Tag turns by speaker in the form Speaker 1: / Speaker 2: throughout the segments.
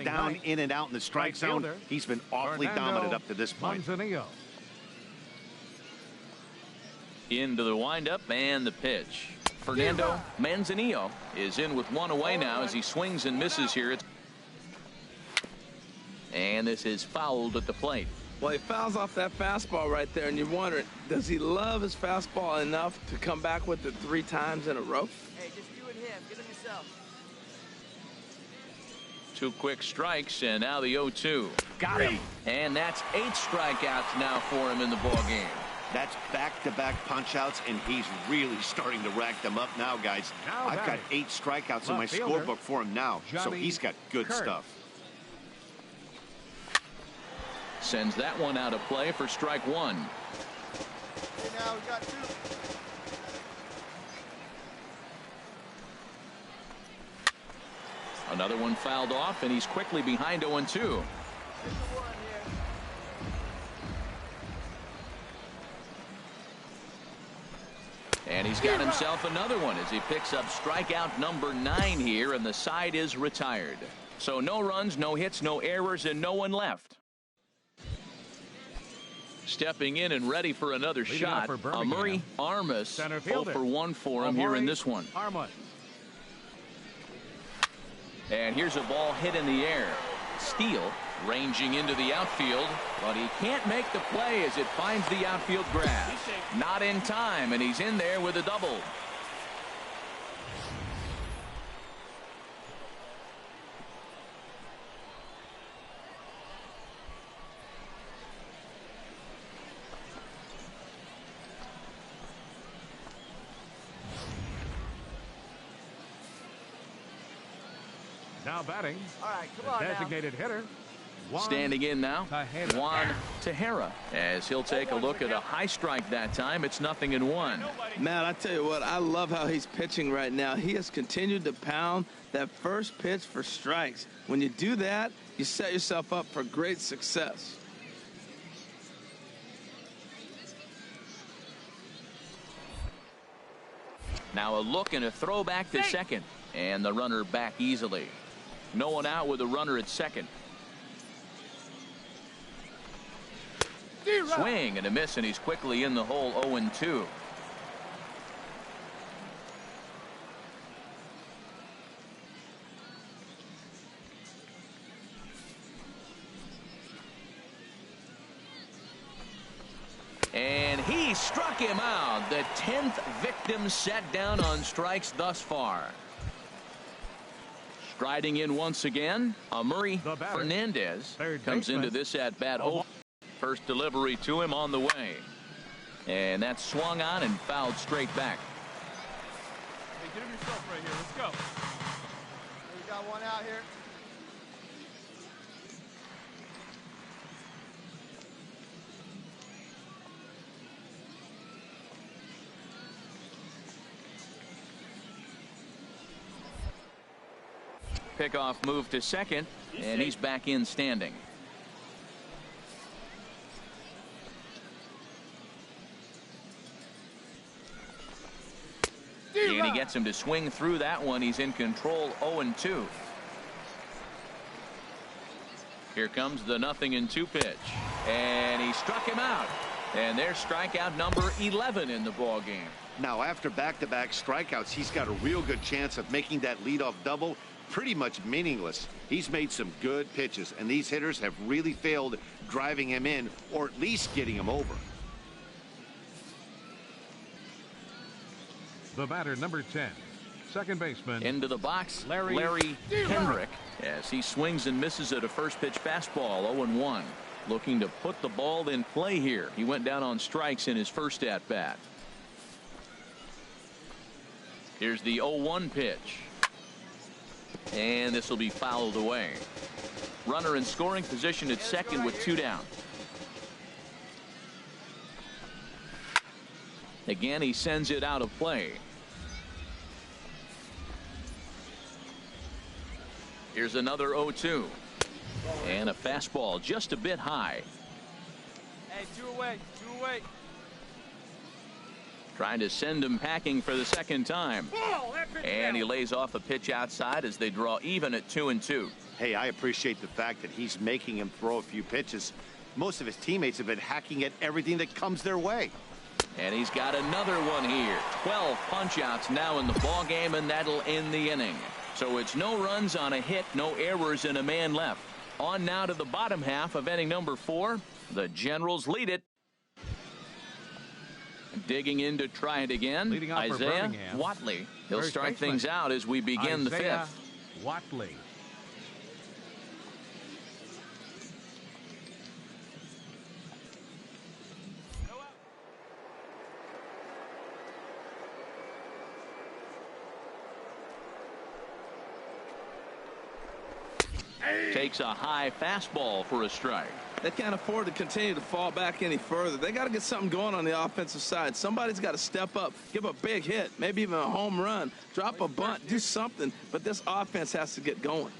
Speaker 1: Down, in and out in the strike zone. He's been awfully dominant up to this point.
Speaker 2: Into the windup and the pitch. Fernando Manzanillo is in with one away now as he swings and misses here. And this is fouled at the plate.
Speaker 3: Well, he fouls off that fastball right there, and you're wondering, does he love his fastball enough to come back with it 3 times in a row?
Speaker 4: Hey, just you and him. Get him yourself.
Speaker 2: 2 quick strikes, and now the 0-2. Got him. And that's 8 strikeouts now for him in the ballgame.
Speaker 1: That's back-to-back punch-outs, and he's really starting to rack them up now, guys. I've got 8 strikeouts in my scorebook for him now, so he's got good stuff.
Speaker 2: Sends that one out of play for strike 1.
Speaker 4: Hey, now we got 2.
Speaker 2: Another one fouled off, and he's quickly behind 0-2. And he's got himself another one as he picks up strikeout number 9 here, and the side is retired. So no runs, no hits, no errors, and no one left. Stepping in and ready for another shot, Murray Armas, 0 for 1 for him here in this one. And here's a ball hit in the air. Steele ranging into the outfield, but he can't make the play as it finds the outfield grass. Not in time, and he's in there with a double.
Speaker 5: Now batting.
Speaker 4: All right, come on
Speaker 5: designated hitter.
Speaker 2: Standing in now, Juan Tejera, as he'll take a look at a high strike that time. It's 0-1.
Speaker 3: Man, I tell you what, I love how he's pitching right now. He has continued to pound that first pitch for strikes. When you do that, you set yourself up for great success.
Speaker 2: Now a look and a throw back to second, and the runner back easily. No one out with a runner at second. Swing and a miss, and he's quickly in the hole. 0-2. And he struck him out. The 10th victim set down on strikes thus far. Striding in once again, Murray Fernandez comes into this at bat. First delivery to him on the way, and that's swung on and fouled straight back.
Speaker 4: Hey, get him yourself right here. Let's go. We got one out here.
Speaker 2: Pickoff move to second, and he's back in standing. And he gets him to swing through that one. He's in control. 0-2. Here comes the 0-2 pitch, and he struck him out. And there's strikeout number 11 in the ball game.
Speaker 1: Now, after back-to-back strikeouts, he's got a real good chance of making that leadoff double pretty much meaningless. He's made some good pitches, and these hitters have really failed driving him in, or at least getting him over.
Speaker 5: The batter, number 10, second baseman.
Speaker 2: Into the box, Larry Kendrick, as he swings and misses at a first pitch fastball. 0-1. Looking to put the ball in play here. He went down on strikes in his first at bat. Here's the 0-1 pitch. And this will be fouled away. Runner in scoring position at second with 2 down. Again, he sends it out of play. Here's another 0-2. And a fastball just a bit high.
Speaker 4: Hey, 2 away, 2 away.
Speaker 2: Trying to send him packing for the second time. And he lays off a pitch outside as they draw even at 2-2.
Speaker 1: Hey, I appreciate the fact that he's making him throw a few pitches. Most of his teammates have been hacking at everything that comes their way.
Speaker 2: And he's got another one here. 12 punch-outs now in the ball game, and that'll end the inning. So it's no runs on a hit, no errors, and a man left. On now to the bottom half of inning number 4. The Generals lead it. Digging in to try it again, Isaiah Watley. He'll start things out as we begin the 5th.
Speaker 5: Watley.
Speaker 2: Takes a high fastball for a strike.
Speaker 3: They can't afford to continue to fall back any further. They got to get something going on the offensive side. Somebody's got to step up, give a big hit, maybe even a home run, drop a bunt, do something. But this offense has to get going.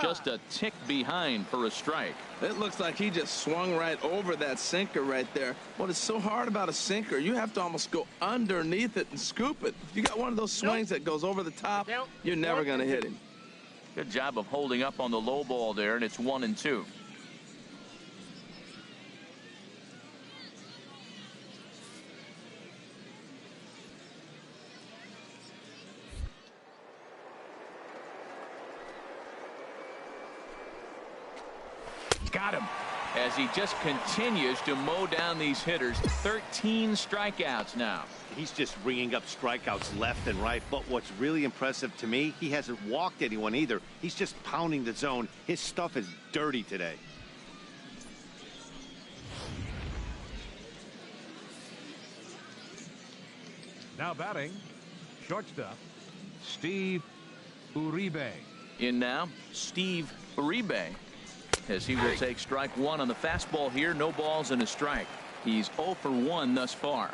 Speaker 2: Just a tick behind for a strike.
Speaker 3: It looks like he just swung right over that sinker right there. What is so hard about a sinker, you have to almost go underneath it and scoop it. If you got one of those swings that goes over the top, you're never going to hit him.
Speaker 2: Good job of holding up on the low ball there, and it's 1-2. Got him as he just continues to mow down these hitters. 13 strikeouts now.
Speaker 1: He's just ringing up strikeouts left and right. But what's really impressive to me, he hasn't walked anyone either. He's just pounding the zone. His stuff is dirty today.
Speaker 5: Now batting, shortstop, Steve Uribe.
Speaker 2: In now, Steve Uribe, as he will take strike 1 on the fastball here. No balls and a strike. He's 0 for 1 thus far.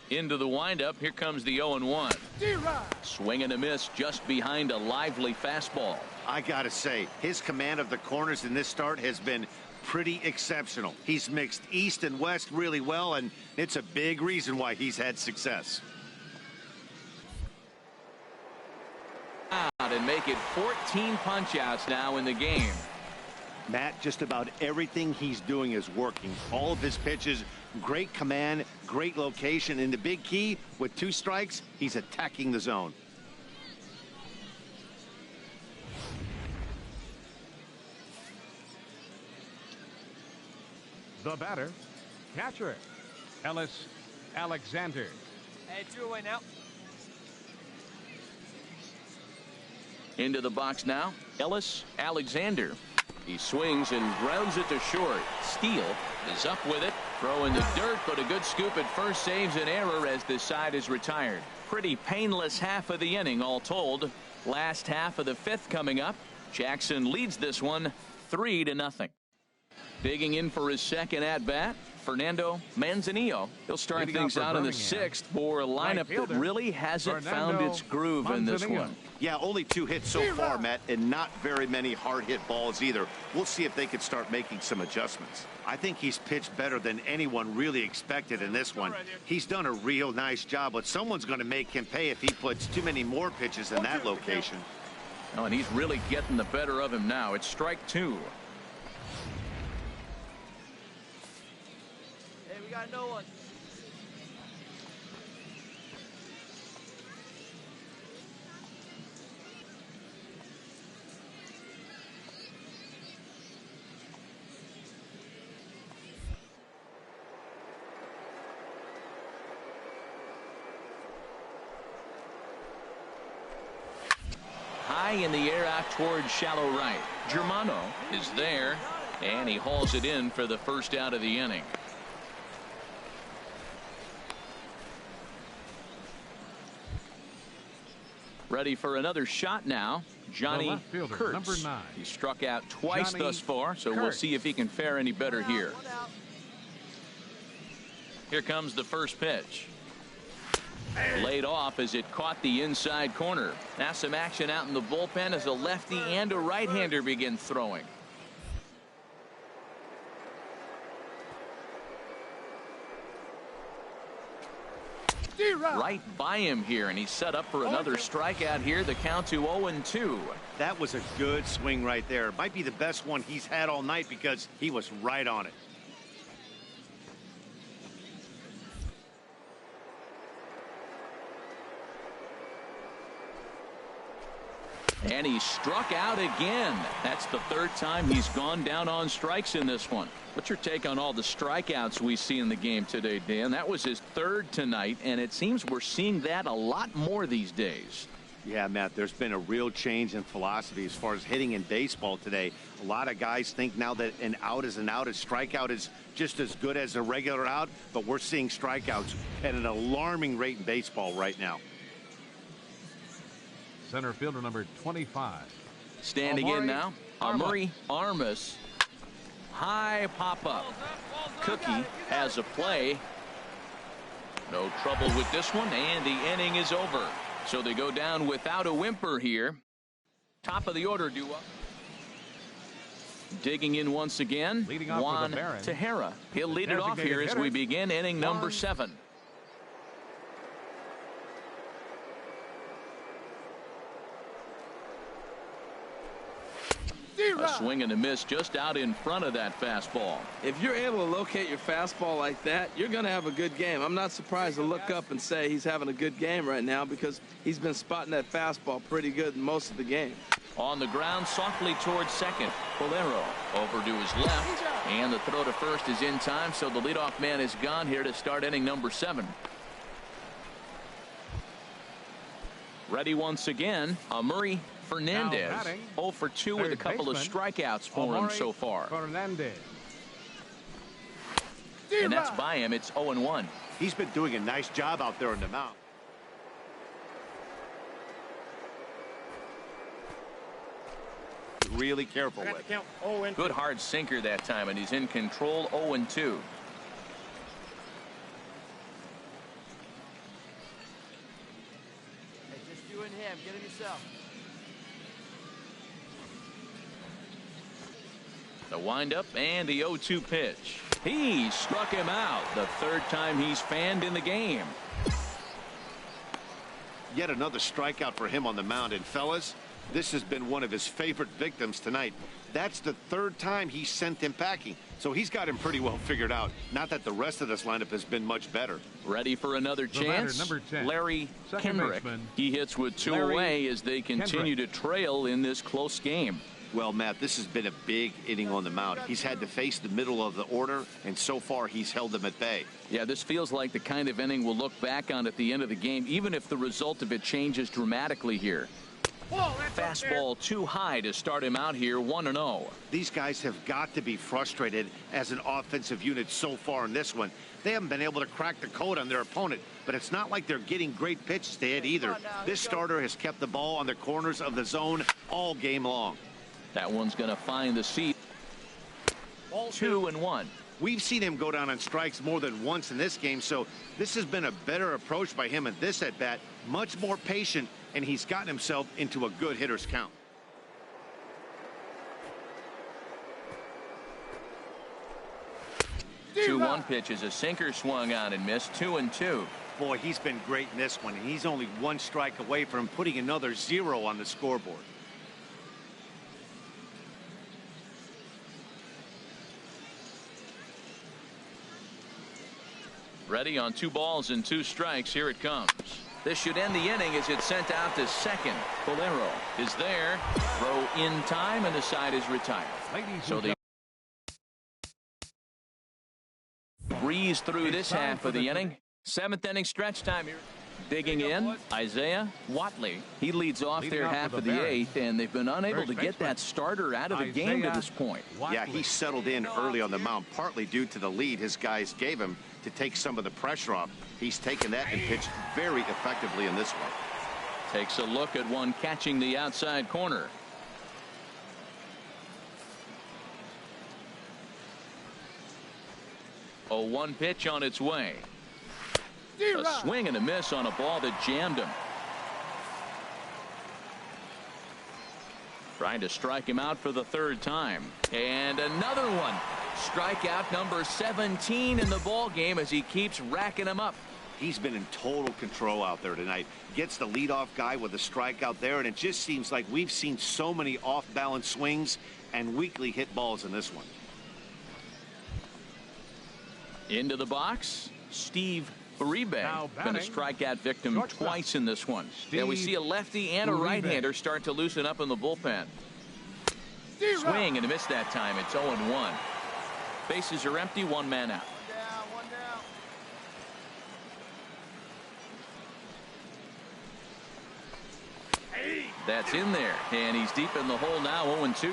Speaker 2: Into the windup. Here comes the 0-1. Swing and a miss just behind a lively fastball.
Speaker 1: I gotta say, his command of the corners in this start has been pretty exceptional. He's mixed east and west really well, and it's a big reason why he's had success.
Speaker 2: And make it 14 punch-outs now in the game.
Speaker 1: Matt, just about everything he's doing is working. All of his pitches, great command, great location, and the big key, with 2 strikes, he's attacking the zone.
Speaker 5: The batter, catcher, Ellis Alexander.
Speaker 4: Hey, 2 away now.
Speaker 2: Into the box now, Ellis Alexander. He swings and grounds it to short. Steele is up with it. Throw in the dirt, but a good scoop at first saves an error as this side is retired. Pretty painless half of the inning all told. Last half of the 5th coming up. Jackson leads this one 3-0. Digging in for his second at-bat, Fernando Manzanillo. He'll start things out in the 6th for a lineup that really hasn't found its groove in this one.
Speaker 1: Yeah, only 2 hits so far, Matt, and not very many hard-hit balls either. We'll see if they can start making some adjustments. I think he's pitched better than anyone really expected in this one. He's done a real nice job, but someone's going to make him pay if he puts too many more pitches in that location.
Speaker 2: Oh, and he's really getting the better of him now. It's strike 2.
Speaker 4: Hey, we got no one.
Speaker 2: High in the air out towards shallow right. Germano is there, and he hauls it in for the first out of the inning. Ready for another shot now, Johnny Kurtz.
Speaker 5: Number 9.
Speaker 2: He struck out twice
Speaker 5: Johnny
Speaker 2: thus far, so we'll
Speaker 5: Kurtz.
Speaker 2: see if he can fare any better here.
Speaker 4: 1 out.
Speaker 2: Here comes the first pitch. Laid off as it caught the inside corner. Now some action out in the bullpen as a lefty and a right-hander begin throwing. Right by him here, and he's set up for another strikeout here. The count to 0-2.
Speaker 1: That was a good swing right there. Might be the best one he's had all night because he was right on it.
Speaker 2: And he struck out again. That's the third time he's gone down on strikes in this one. What's your take on all the strikeouts we see in the game today, Dan? That was his third tonight, and it seems we're seeing that a lot more these days.
Speaker 1: Yeah, Matt, there's been a real change in philosophy as far as hitting in baseball today. A lot of guys think now that an out is an out, a strikeout is just as good as a regular out, but we're seeing strikeouts at an alarming rate in baseball right now.
Speaker 5: Center fielder number 25.
Speaker 2: Standing in now, Amuri Armas. High pop-up. Cookie has a play. No trouble with this one, and the inning is over. So they go down without a whimper here. Top of the order due up. Digging in once again, Juan Tejera. He'll lead it off here as we begin inning number 7. A swing and a miss just out in front of that fastball.
Speaker 3: If you're able to locate your fastball like that, you're going to have a good game. I'm not surprised to look up and say he's having a good game right now because he's been spotting that fastball pretty good in most of the game.
Speaker 2: On the ground, softly towards second. Bolero over to his left, and the throw to first is in time, so the leadoff man is gone here to start inning number 7. Ready once again, Amuri Fernandez. 0 for 2 with a couple of strikeouts for him so far.
Speaker 5: Fernandez.
Speaker 2: And that's by him. It's 0-1.
Speaker 1: He's been doing a nice job out there on the mound. Really careful with.
Speaker 2: Good hard sinker that time, and he's in control. 0-2.
Speaker 4: Hey, just you and him. Get him yourself.
Speaker 2: The windup and the 0-2 pitch. He struck him out. The third time he's fanned in the game.
Speaker 1: Yet another strikeout for him on the mound. And fellas, this has been one of his favorite victims tonight. That's the third time he sent him packing. So he's got him pretty well figured out. Not that the rest of this lineup has been much better.
Speaker 2: Ready for another chance.
Speaker 5: Number 10,
Speaker 2: Larry Kendrick. He hits with 2 away as they continue to trail in this close game.
Speaker 1: Well, Matt, this has been a big inning on the mound. He's had to face the middle of the order, and so far he's held them at bay.
Speaker 2: Yeah, this feels like the kind of inning we'll look back on at the end of the game, even if the result of it changes dramatically here. Fastball too high to start him out here, 1-0.
Speaker 1: These guys have got to be frustrated as an offensive unit so far in this one. They haven't been able to crack the code on their opponent, but it's not like they're getting great pitches to hit either. This starter has kept the ball on the corners of the zone all game long.
Speaker 2: That one's going to find the seat. 2-1.
Speaker 1: We've seen him go down on strikes more than once in this game, so this has been a better approach by him at this at-bat. Much more patient, and he's gotten himself into a good hitter's count.
Speaker 2: 2-1 pitch is a sinker swung on and missed. 2-2.
Speaker 1: Boy, he's been great in this one, and he's only 1 strike away from putting another 0 on the scoreboard.
Speaker 2: Ready on 2 balls and 2 strikes. Here it comes. This should end the inning as it's sent out to second. Bolero is there. Throw in time, and the side is retired. So they breeze through this half of the inning. 7th inning stretch time here. Digging in, Isaiah Watley. He leads off their half of the 8th, and they've been unable to get that starter out of the game to this point.
Speaker 1: Yeah, he settled in early on the mound, partly due to the lead his guys gave him to take some of the pressure off. He's taken that and pitched very effectively in this one.
Speaker 2: Takes a look at one catching the outside corner. A 1 pitch on its way. A swing and a miss on a ball that jammed him. Trying to strike him out for the third time. And another one. Strikeout number 17 in the ball game as he keeps racking them up.
Speaker 1: He's been in total control out there tonight. Gets the leadoff guy with a strikeout there, and it just seems like we've seen so many off-balance swings and weakly hit balls in this one.
Speaker 2: Into the box, Steve Uribe. Been a strikeout victim twice in this one. Yeah, we see a lefty and a right-hander start to loosen up in the bullpen. Swing and a miss that time. It's 0-1. Bases are empty, one man out.
Speaker 4: One down.
Speaker 2: That's in there, and he's deep in the hole now, 0-2.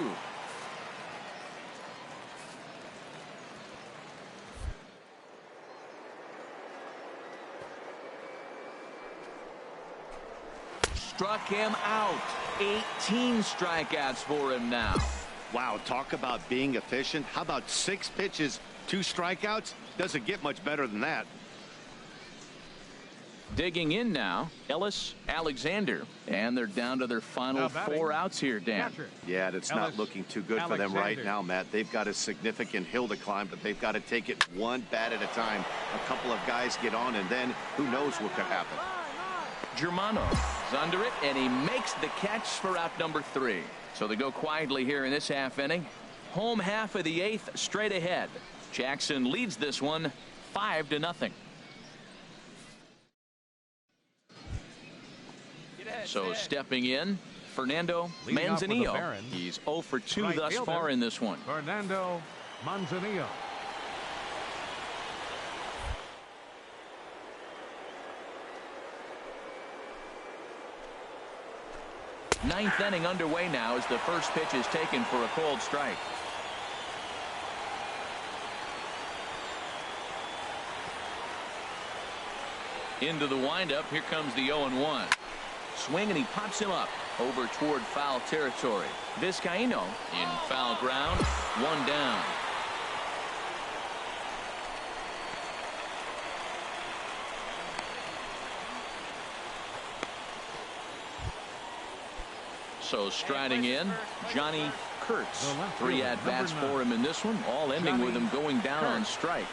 Speaker 2: Struck him out. 18 strikeouts for him now.
Speaker 1: Wow, talk about being efficient. How about 6 pitches, 2 strikeouts? Doesn't get much better than that.
Speaker 2: Digging in now, Ellis Alexander. And they're down to their final 4 outs here, Dan.
Speaker 1: Yeah, it's not looking too good for them right now, Matt. They've got a significant hill to climb, but they've got to take it one bat at a time. A couple of guys get on, and then who knows what could happen.
Speaker 2: Germano is under it, and he makes the catch for out number 3. So they go quietly here in this half inning. Home half of the 8th straight ahead. Jackson leads this one 5-0. So stepping in, Fernando Manzanillo. He's 0 for 2 thus far in this one.
Speaker 5: Fernando Manzanillo.
Speaker 2: Ninth inning underway now as the first pitch is taken for a cold strike. Into the windup. Here comes the 0-1. Swing, and he pops him up over toward foul territory. Vizcaíno in foul ground. 1 down. So striding in, Johnny Kurtz. 3 at-bats for him in this one, all ending with him going down on strikes.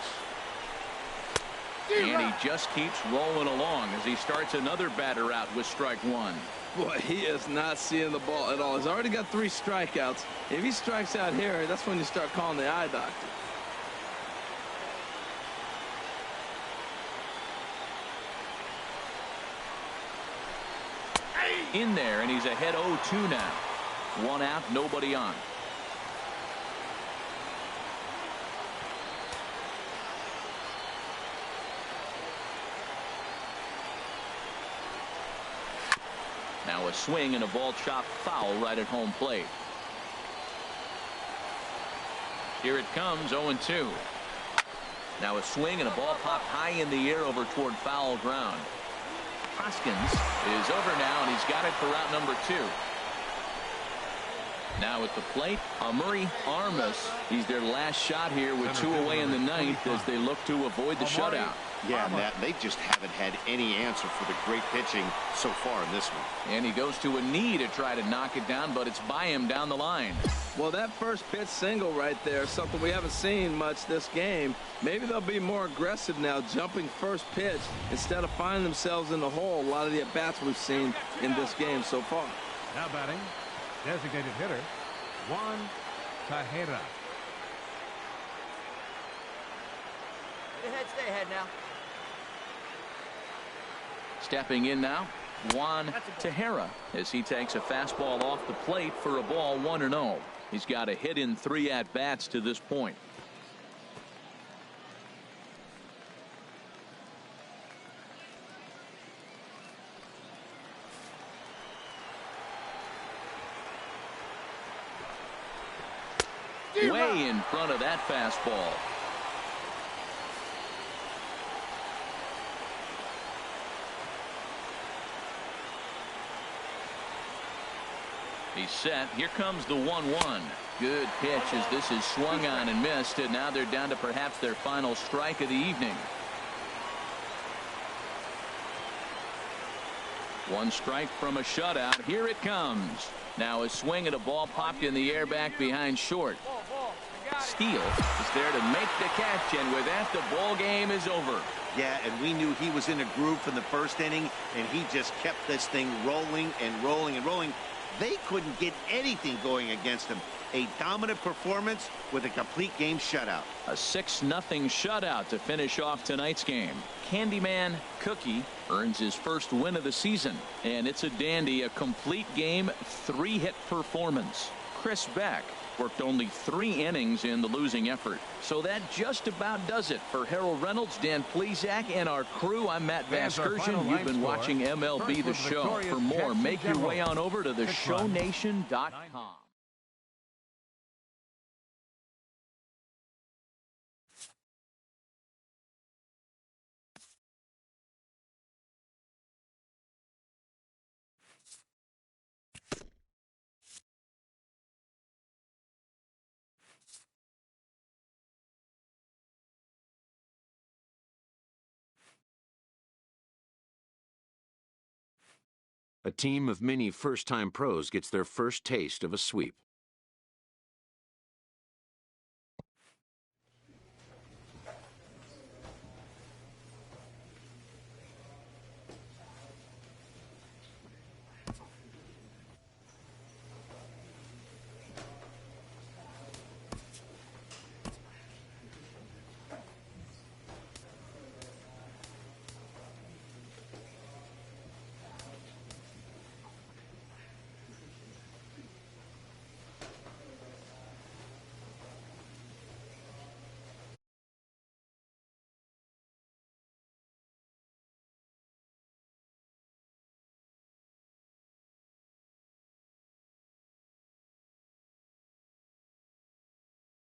Speaker 2: And he just keeps rolling along as he starts another batter out with strike 1.
Speaker 3: Boy, he is not seeing the ball at all. He's already got 3 strikeouts. If he strikes out here, that's when you start calling the eye doctor.
Speaker 2: In there, and he's ahead 0-2 now. 1 out, nobody on. Now a swing and a ball chopped foul right at home plate. Here it comes, 0-2. Now a swing and a ball popped high in the air over toward foul ground. Hoskins is over now, and he's got it for route number 2. Now at the plate, Amuri Armas. He's their last shot here with 2 away in the 9th as they look to avoid the shutout.
Speaker 1: Yeah, Matt, they just haven't had any answer for the great pitching so far in this one.
Speaker 2: And he goes to a knee to try to knock it down, but it's by him down the line.
Speaker 3: Well, that first pitch single right there, something we haven't seen much this game. Maybe they'll be more aggressive now, jumping first pitch instead of finding themselves in the hole. A lot of the at-bats we've seen in this game so far.
Speaker 5: Now batting, designated hitter, Juan Tejera.
Speaker 6: Stay ahead now.
Speaker 2: Stepping in now, Juan Tejera as he takes a fastball off the plate for a ball 1-0. He's got a hit in 3 at-bats to this point. Way in front of that fastball. He's set. Here comes the 1-1. Good pitch as this is swung on and missed, and now they're down to perhaps their final strike of the evening. One strike from a shutout. Here it comes. Now a swing and a ball popped in the air back behind short. Steele is there to make the catch, and with that, the ball game is over.
Speaker 1: Yeah, and we knew he was in a groove from the first inning, and he just kept this thing rolling and rolling and rolling. They couldn't get anything going against him. A dominant performance with a complete game shutout.
Speaker 2: A 6-0 shutout to finish off tonight's game. Candyman Cookie earns his first win of the season, and it's a dandy, a complete game, 3-hit performance. Chris Beck worked only 3 innings in the losing effort. So that just about does it for Harold Reynolds, Dan Plesac, and our crew. I'm Matt Vasgersian. You've been watching MLB The Show. For more, make your way on over to theshownation.com.
Speaker 6: A team of many first-time pros gets their first taste of a sweep.